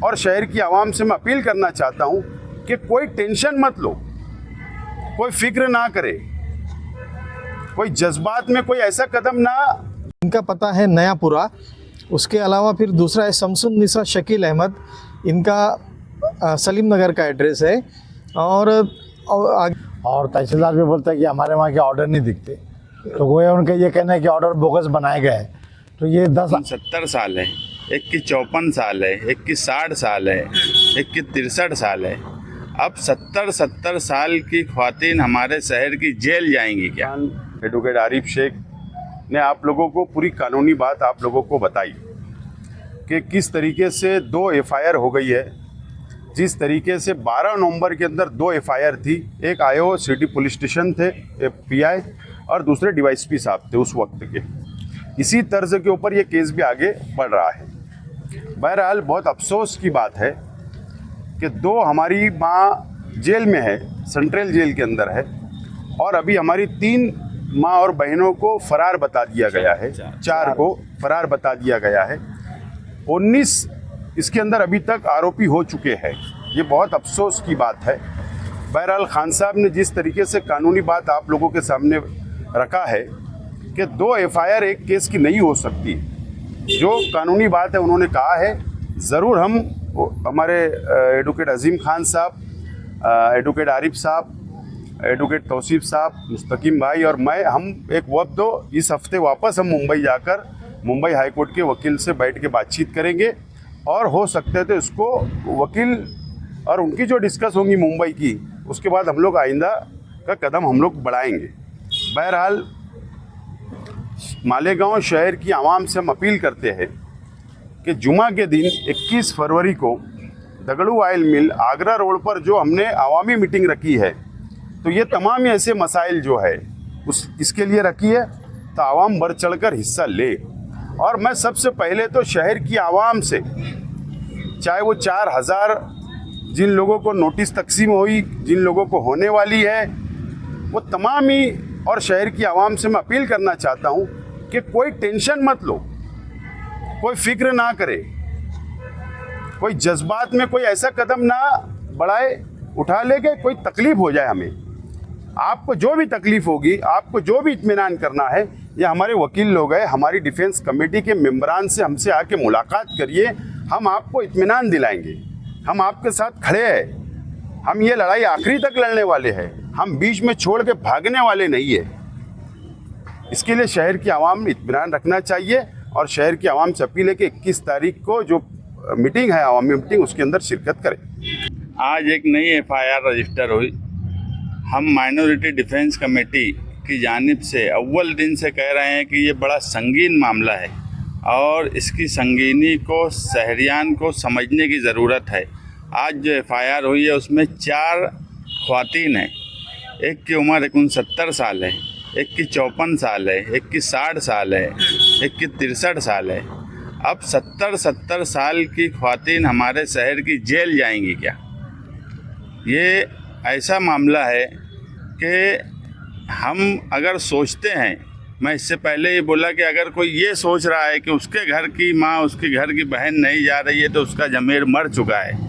और शहर की आवाम से मैं अपील करना चाहता हूँ कि कोई टेंशन मत लो, कोई फिक्र ना करे, कोई जज्बात में कोई ऐसा कदम ना। इनका पता है नयापुरा। उसके अलावा फिर दूसरा है शमसुन्निसा शकील अहमद, इनका सलीम नगर का एड्रेस है। और तहसीलदार भी बोलता है कि हमारे वहाँ के ऑर्डर नहीं दिखते, तो वो उनका ये कहना है कि ऑर्डर बोगस बनाए गए। तो ये 70 साल है, एक की 54 साल है, एक की 60 साल है, एक की 63 साल है। अब 70 साल की ख्वातीन हमारे शहर की जेल जाएंगी क्या? एडवोकेट आरिफ शेख ने आप लोगों को पूरी कानूनी बात आप लोगों को बताई कि किस तरीके से 2 एफआईआर हो गई है। जिस तरीके से 12 नवंबर के अंदर 2 एफआईआर थी, एक आईओ सिटी पुलिस स्टेशन थे पीआई और दूसरे डीवाईएसपी साहब थे उस वक्त के। इसी तर्ज के ऊपर ये केस भी आगे बढ़ रहा है। बहरहाल बहुत अफसोस की बात है कि 2 हमारी माँ जेल में है, सेंट्रल जेल के अंदर है, और अभी हमारी 3 माँ और बहनों को फरार बता दिया गया है, 4 को फरार बता दिया गया है। 19 इसके अंदर अभी तक आरोपी हो चुके हैं। ये बहुत अफसोस की बात है। बहरहाल खान साहब ने जिस तरीके से कानूनी बात आप लोगों के सामने रखा है कि 2 एफआईआर एक केस की नहीं हो सकती, जो कानूनी बात है उन्होंने कहा है। ज़रूर हम हमारे एडवोकेट अजीम खान साहब, एडवोकेट आरिफ साहब, एडवोकेट तौसीफ साहब, मुस्तकीम भाई और मैं, हम एक वक्त इस हफ्ते वापस हम मुंबई जाकर मुंबई हाई कोर्ट के वकील से बैठ के बातचीत करेंगे, और हो सकते थे उसको वकील और उनकी जो डिस्कस होंगी मुंबई की, उसके बाद हम लोग आइंदा का कदम हम लोग बढ़ाएंगे। बहरहाल मालेगांव शहर की आवाम से हम अपील करते हैं कि जुमा के दिन 21 फरवरी को दगड़ू ऑयल मिल आगरा रोड पर जो हमने आवामी मीटिंग रखी है, तो ये तमाम ऐसे मसाइल जो है इसके लिए रखी है, तो आवाम बढ़ चढ़कर हिस्सा ले। और मैं सबसे पहले तो शहर की आवाम से, चाहे वो 4000 जिन लोगों को नोटिस तकसीम हुई, जिन लोगों को होने वाली है, वो तमाम ही, और शहर की आवाम से मैं अपील करना चाहता हूँ कि कोई टेंशन मत लो, कोई फिक्र ना करे, कोई जज्बात में कोई ऐसा कदम ना बढ़ाए, उठा ले के कोई तकलीफ़ हो जाए हमें। आपको जो भी तकलीफ़ होगी, आपको जो भी इत्मीनान करना है, ये हमारे वकील लोग हैं, हमारी डिफेंस कमेटी के मेंबरान से हमसे आके मुलाकात करिए, हम आपको इत्मीनान दिलाएंगे। हम आपके साथ खड़े हैं, हम ये लड़ाई आखिरी तक लड़ने वाले हैं, हम बीच में छोड़ के भागने वाले नहीं है। इसके लिए शहर की आवाम में इत्मीनान रखना चाहिए, और शहर की आवाम से अपील है कि 21 तारीख को जो मीटिंग है, आवामी मीटिंग, उसके अंदर शिरकत करें। आज एक नई एफआईआर रजिस्टर हुई। हम माइनॉरिटी डिफेंस कमेटी की जानिब से अव्वल दिन से कह रहे हैं कि ये बड़ा संगीन मामला है, और इसकी संगीनी को शहरियान को समझने की ज़रूरत है। आज जो एफआईआर हुई है उसमें 4 ख्वातीन हैं। एक की उम्र 69 साल है, एक की 54 साल है, एक की 60 साल है, एक की 63 साल है। अब 70 साल की ख्वातीन हमारे शहर की जेल जाएंगी क्या? ये ऐसा मामला है कि हम अगर सोचते हैं, मैं इससे पहले ही बोला कि अगर कोई ये सोच रहा है कि उसके घर की माँ, उसके घर की बहन नहीं जा रही है, तो उसका ज़मीर मर चुका है।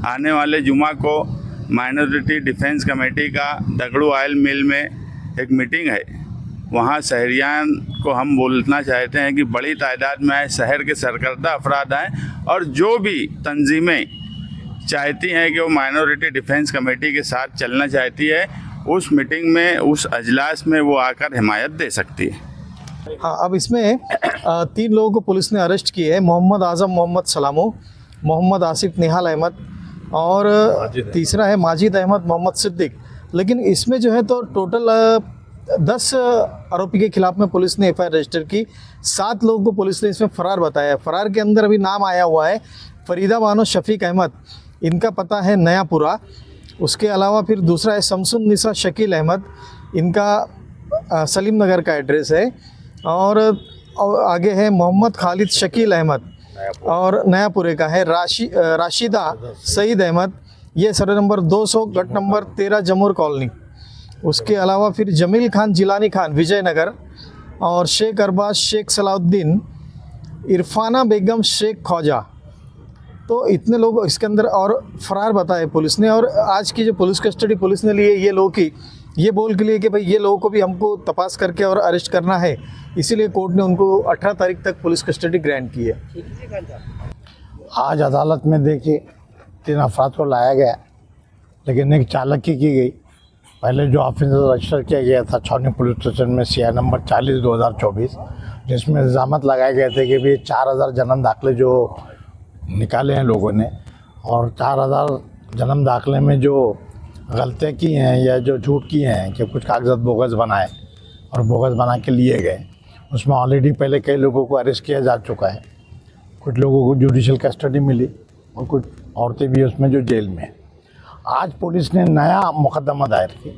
आने वाले जुमा को माइनॉरिटी डिफेंस कमेटी का दगड़ू ऑयल मिल में एक मीटिंग है, वहाँ शहरियान को हम बोलना चाहते हैं कि बड़ी तादाद में आए, शहर के सरकर्दा अफराद आएँ, और जो भी तंजीमें चाहती हैं कि वो माइनॉरिटी डिफेंस कमेटी के साथ चलना चाहती है, उस मीटिंग में, उस अजलास में वो आकर हिमायत दे सकती है। हाँ, अब इसमें 3 लोगों को पुलिस ने अरेस्ट किए हैं। मोहम्मद आज़म मोहम्मद सलामो, मोहम्मद आसिफ निहाल अहमद, और तीसरा है माजिद अहमद मोहम्मद सिद्दीक। लेकिन इसमें जो है तो टोटल 10 आरोपी के खिलाफ में पुलिस ने एफआईआर रजिस्टर की। 7 लोगों को पुलिस ने इसमें फ़रार बताया। फ़रार के अंदर अभी नाम आया हुआ है फरीदा बानो शफीक अहमद, इनका पता है नयापुरा। उसके अलावा फिर दूसरा है शमसुन्निसा शकील अहमद, इनका सलीम नगर का एड्रेस है। और आगे है मोहम्मद खालिद शकील अहमद, और नयापुरे का है राशिदा सईद अहमद, ये सर्वे नंबर 200 गट नंबर 13 जमूर कॉलोनी। उसके अलावा फिर जमील खान जिलानी खान विजयनगर, और शेख अरबाज शेख सलाउद्दीन, इरफाना बेगम शेख ख्वाजा, तो इतने लोग इसके अंदर और फरार बताए पुलिस ने। और आज की जो पुलिस कस्टडी पुलिस ने ली है ये लोगों की, ये बोल के लिए कि भाई ये लोगों को भी हमको तपास करके और अरेस्ट करना है, इसीलिए कोर्ट ने उनको 18 तारीख तक पुलिस कस्टडी ग्रांट की है। आज अदालत में देखिए 3 अफराद को लाया गया, लेकिन एक चालक की गई। पहले जो ऑफेंस रजिस्टर किया गया था छावनी पुलिस स्टेशन में CI नंबर 40/2024, जिसमें इल्ज़ामत लगाए गए थे कि भी 4000 जन्म दाखिले जो निकाले हैं लोगों ने, और 4000 जन्म दाखिले में जो गलतियाँ की हैं या जो झूठ किए हैं कि कुछ कागजात बोगस बनाए और बोगस बना के लिए गए, उसमें ऑलरेडी पहले कई लोगों को अरेस्ट किया जा चुका है। कुछ लोगों को जुडिशल कस्टडी मिली और कुछ औरतें भी उसमें जो जेल में हैं। आज पुलिस ने नया मुकदमा दायर किया,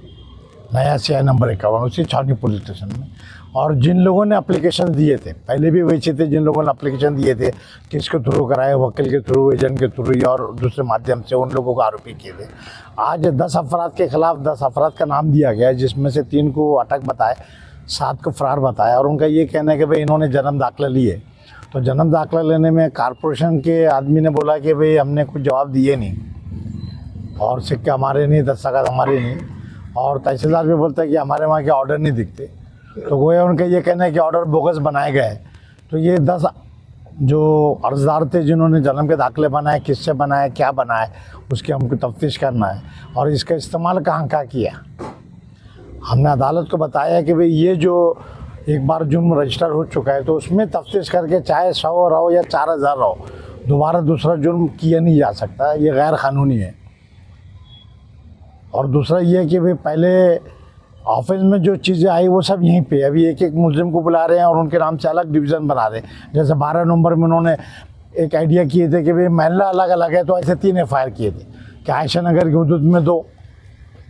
नया CI नंबर 51 उसी छावनी पुलिस स्टेशन में। और जिन लोगों ने एप्लीकेशन दिए थे, पहले भी वैसे थे, जिन लोगों ने एप्लीकेशन दिए थे किसके थ्रू कराए, वकील के थ्रू, एजेंट के थ्रू या और दूसरे माध्यम से, उन लोगों को आरोपी किए थे। आज 10 अफराद के खिलाफ 10 अफराद का नाम दिया गया है, जिसमें से 3 को अटक बताए, 7 को फरार बताया। और उनका ये कहना है कि भाई इन्होंने जन्म दाखिला लिए। तो जन्म दाखिला लेने में कारपोरेशन के आदमी ने बोला कि भाई हमने कुछ जवाब दिए नहीं, और सिक्के हमारे नहीं, दस्तखत हमारे नहीं। और तहसीलदार भी बोलता है कि हमारे वहाँ के ऑर्डर नहीं दिखते। तो गोया उनका ये कहना है कि ऑर्डर बोगस बनाए गए। तो ये 10 जो अर्जदार थे जिन्होंने जन्म के दाखिले बनाए, किससे बनाए, क्या बनाए, उसकी हमको तफ्तीश करना है। और इसका इस्तेमाल कहाँ किया। हमने अदालत को बताया कि भाई ये जो एक बार जुर्म रजिस्टर हो चुका है, तो उसमें तफ्तीश करके चाहे 100 रहो या 4000 रहो, दोबारा दूसरा जुर्म किया नहीं जा सकता, ये गैर कानूनी है। और दूसरा ये है कि भाई पहले ऑफिस में जो चीज़ें आई वो सब यहीं पे, अभी एक मुलजिम को बुला रहे हैं और उनके नाम से अलग डिवीज़न बना रहे हैं। जैसे 12 नवंबर में उन्होंने एक आइडिया किए थे कि भाई महिला अलग अलग है, तो ऐसे 3 FIR किए थे कि आयशा नगर के हदूद में 2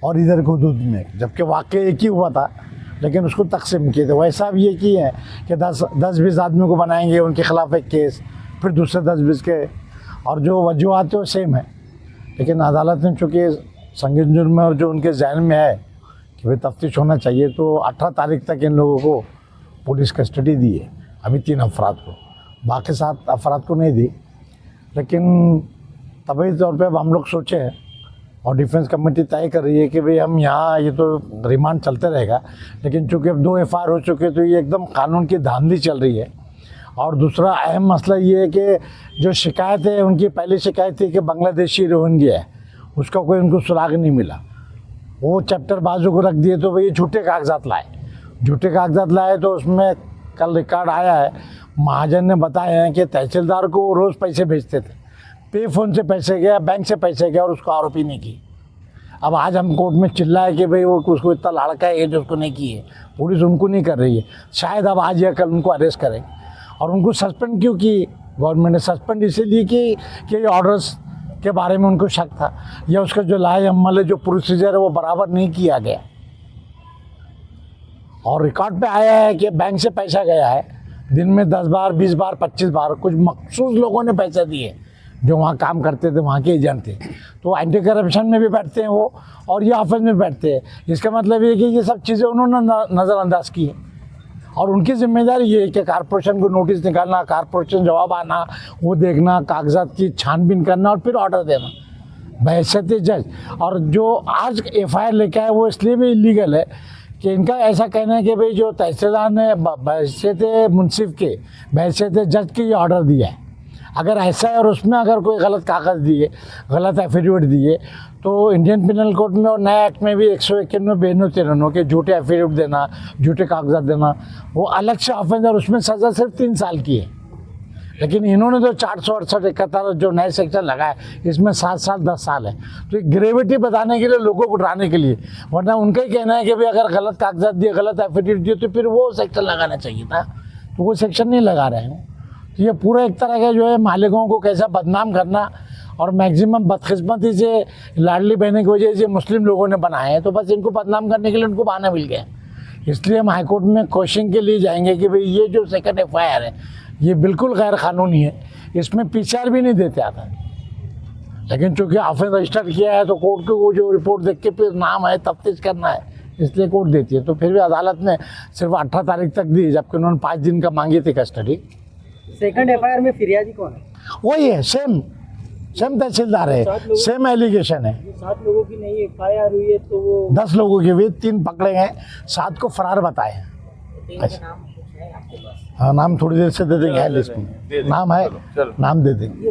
और इधर के हदूद में, जबकि वाकई एक ही हुआ था, लेकिन उसको तकसीम किए थे। वैसा अब ये किए हैं कि 10-20 आदमियों को बनाएंगे, उनके खिलाफ एक केस, फिर दूसरे 10-20 के, और जो वजूहत है वो सेम है। लेकिन अदालत ने चूँकि संगीन जुर्म और जो उनके जहन में है कि भाई तफ्तीश होना चाहिए, तो 18 तारीख तक इन लोगों को पुलिस कस्टडी दी है। अभी 3 अफराद को, बाकी 7 अफराद को नहीं दी। लेकिन तभी तौर पे अब हम लोग सोचे हैं और डिफेंस कमेटी तय कर रही है कि भाई हम यहाँ, ये तो रिमांड चलते रहेगा, लेकिन चूँकि अब 2 FIR हो चुके, तो ये एकदम कानून की धांधली चल रही है। और दूसरा अहम मसला ये है कि जो शिकायत है, उनकी पहली शिकायत थी कि बांग्लादेशी रोहिंग्या है, उसका कोई उनको सुराग नहीं मिला। वो चैप्टर बाजू को रख दिए, तो भाई झूठे कागजात लाए। तो उसमें कल रिकॉर्ड आया है, महाजन ने बताया है कि तहसीलदार को रोज़ पैसे भेजते थे, पे फ़ोन से पैसे गया, बैंक से पैसे गया, और उसको आरोपी नहीं की। अब आज हम कोर्ट में चिल्लाए कि भाई वो उसको इतना लड़का है जो उसको नहीं की है, पुलिस उनको नहीं कर रही है। शायद अब आज या कल उनको अरेस्ट करें। और उनको सस्पेंड क्यों की गवर्नमेंट ने? सस्पेंड इसीलिए कि ये ऑर्डर्स के बारे में उनको शक था, या उसका जो लाए अमल है, जो प्रोसीजर है, वो बराबर नहीं किया गया। और रिकॉर्ड पे आया है कि बैंक से पैसा गया है, दिन में 10 बार, 20 बार, 25 बार, कुछ मखसूस लोगों ने पैसा दिए जो वहाँ काम करते थे, वहाँ के एजेंट थे। तो एंटी करप्शन में भी बैठते हैं वो, और ये ऑफिस में बैठते हैं। इसका मतलब ये कि ये सब चीज़ें उन्होंने नज़रअंदाज की है। और उनकी जिम्मेदारी ये है कि कारपोरेशन को नोटिस निकालना, कारपोरेशन जवाब आना, वो देखना, कागजात की छानबीन करना और फिर ऑर्डर देना बहैसियत जज। और जो आज FIR लेके आए वो इसलिए भी इलीगल है कि इनका ऐसा कहना है कि भाई जो तहसीलदार ने बहैसियत मुंसिफ के, बहैसियत जज के ये ऑर्डर दिया है, अगर ऐसा है और उसमें अगर कोई गलत कागज़ दिए, गलत एफिडेविट दिए, तो इंडियन पिनल कोड में और नए एक्ट में भी 191 के झूठे एफिडेविट देना, झूठे कागजात देना, वो अलग से ऑफेंस, और उसमें सज़ा सिर्फ 3 साल की है। लेकिन इन्होंने तो 468-71 जो नए सेक्शन लगाए, इसमें 7 साल 10 साल है। तो एक ग्रेविटी बताने के लिए, लोगों को डराने के लिए, वरना उनका ही कहना है कि भाई अगर गलत कागजात दिए, गलत एफिडेविट दिए, तो फिर वो सेक्शन लगाना चाहिए था, तो वो सेक्शन नहीं लगा रहे हैं। तो ये पूरा एक तरह का जो है मालिकों को कैसा बदनाम करना, और मैक्सिमम बदकिस्मती से लाडली बहने की वजह से मुस्लिम लोगों ने बनाए हैं, तो बस इनको बदनाम करने के लिए उनको बहाना मिल गया। इसलिए हम हाईकोर्ट में क्वेश्चन के लिए जाएंगे कि भाई ये जो सेकंड FIR है, ये बिल्कुल गैर कानूनी है, इसमें PCR भी नहीं देते आता। लेकिन चूँकि ऑफेंस रजिस्टर किया है, तो कोर्ट को वो जो रिपोर्ट देख के फिर नाम है, तफ्तीश करना है, इसलिए कोर्ट देती है। तो फिर भी अदालत ने सिर्फ 18 तारीख तक दी, जबकि उन्होंने 5 दिन का मांगी थी कस्टडी। सेकंड FIR में फिरियादी कौन है? वही है, सेम सेम तहसीलदार है, सेम एलिगेशन है। 7 लोगों की नहीं एफआईआर हुई है तो वो 10 लोगों के भी 3 पकड़े गए, 7 को फरार बताए हैं। 3 का नाम कुछ है आपके पास? हाँ, नाम थोड़ी देर से दे देंगे, है लिस्ट में नाम है, नाम दे देंगे।